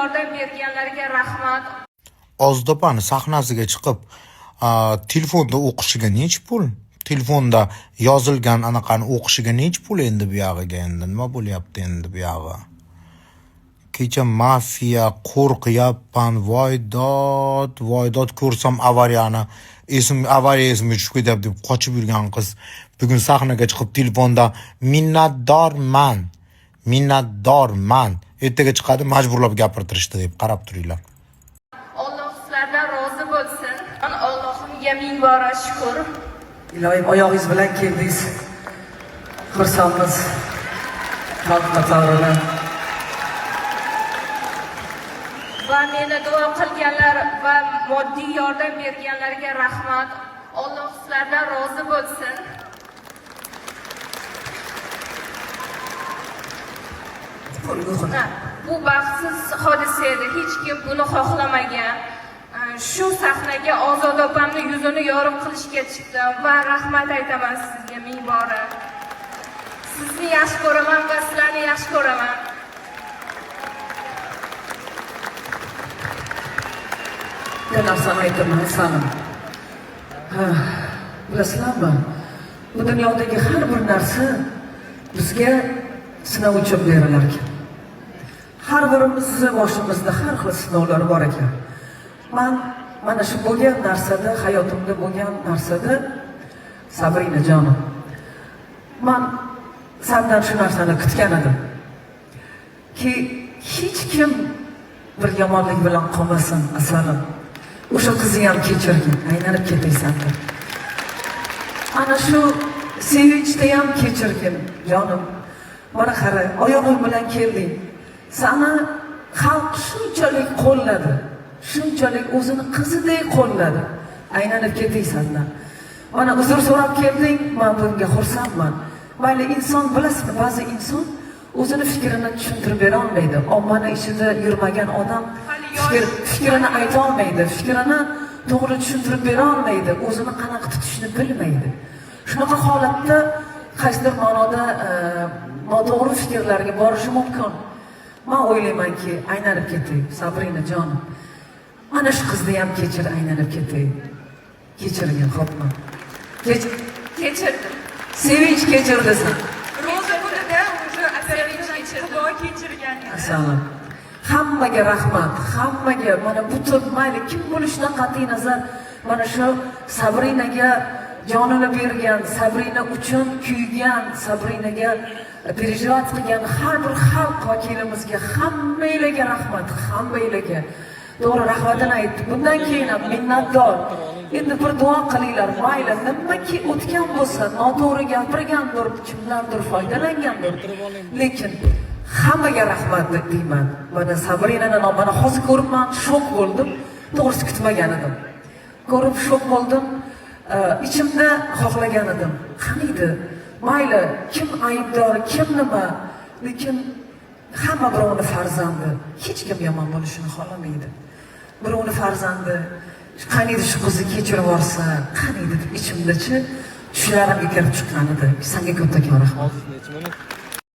yordam berganlarga rahmat. Ozdopani sahnasiga chiqib, telefonda o'qishiga nech pul? Telefonda yozilgan anaqani o'qishiga nech pul endi bu yog'iga endi nima bo'lyapti endi bu yog'i? Kecha mafiya qo'rqyapman, voydod ko'rsam avariya esimga tushib ketyapti deb qochib yurgan qiz bugun sahnaga chiqib telefonda minnatdorman. Ertaga chiqadi majburlab gapirtirishdi deb qarab turinglar. Alloh sizlardan rozi bo'lsin. Allohimga ming bora shukr. Ilohim, oyog'ingiz bilan keldingiz. Xursandmiz. Xalq qatoridan. Va meni duo qilganlar va moddiy yordam berganlarga rahmat. Alloh sizlardan rozi bo'lsin. Bu baxtsiz hodisa edi. Hech kim buni xohlamagan. Shu sahnaga Ozoda opamning yuzini yorib qilishga chiqdim va rahmat aytaman sizga ming bora. Sizni yaxshi ko'raman va sizlarni yaxshi ko'raman. Bir narsani aytaman sanim. Bilasizlarmi? Bu dunyodagi har bir narsa bizga sinov uchun berilar ekan. Har birimizni boshimizda har xil sinovlar bor ekan. Mana shu bo'lgan narsada, hayotimda bo'lgan narsada Sabrina jonim. Men sendan shu narsani kutgan edim. Ki hech kim bir yomonlik bilan qolmasin asalim. O'sha qizni ham kechirgin, aylanib ketaysan. Ana shu sevinchda ham kechirgin jonim. Mana qara, oyog'ing bilan kelding. Seni xalq shunchalik qo'lladi. Shunchalik o'zini qizidek qo'lladi. Aylanib ketaysan-da. Mana uzr so'rab kelding, men bunga xursandman. Mayli inson bilasizmi, ba'zi inson o'zini fikrini tushuntirib bera olmaydi. Ommani ichida yurmagan odam fikrini ayta olmaydi, fikrini to'g'ri tushuntirib bera olmaydi, o'zini qanaqa tutishni bilmaydi. Shunaqa holatda qaysidir ma'noda noto'g'ri fikrlarga borishi mumkin. Men o'ylaymanki, aylanib ketay, Sabrina jonim. Mana shu qizni ham kechir, aylanib ketay. Kechirgin, xo'pmi? Kechirdim. Sevinch kechirdisan. Roza kunida o'sha sevinch kechirgan. Assalom. Hammaga rahmat, hammaga mana butun mayli kim bo'lishidan qat'iy nazar mana shu Sabrinaga jonini bergan, Sabrina uchun kuygan, Sabrinaga переживать qilgan har bir xalq vakilimizga hammanglarga rahmat, hammanglarga. To'g'ri rahmatini aytdi. Bundan keyin ham minnatdor. Endi bir duo qilinglar, mayli nimaki o'tgan bo'lsa, noto'g'ri gapirgandir, kimlardir foydalangandir. Lekin hammaga rahmat deyman. Mana Sabrinani nomini hozir ko'ribman, shok bo'ldim. To'g'risi kutmagan edim. Ko'rib shok bo'ldim. Ichimda xohlagan edim. Qaniydi? Mayli, kim aybdor, kim nima? Lekin hamma birovni farzandi. Hech kim yomon bo'lishini xohlamaydi. Birovni farzandi qaniydi shu qizni kechirib yorsa, qaniydi deb ichimdachi tushlarimga kirib chiqqan edi. Senga ko'pdan rahmat.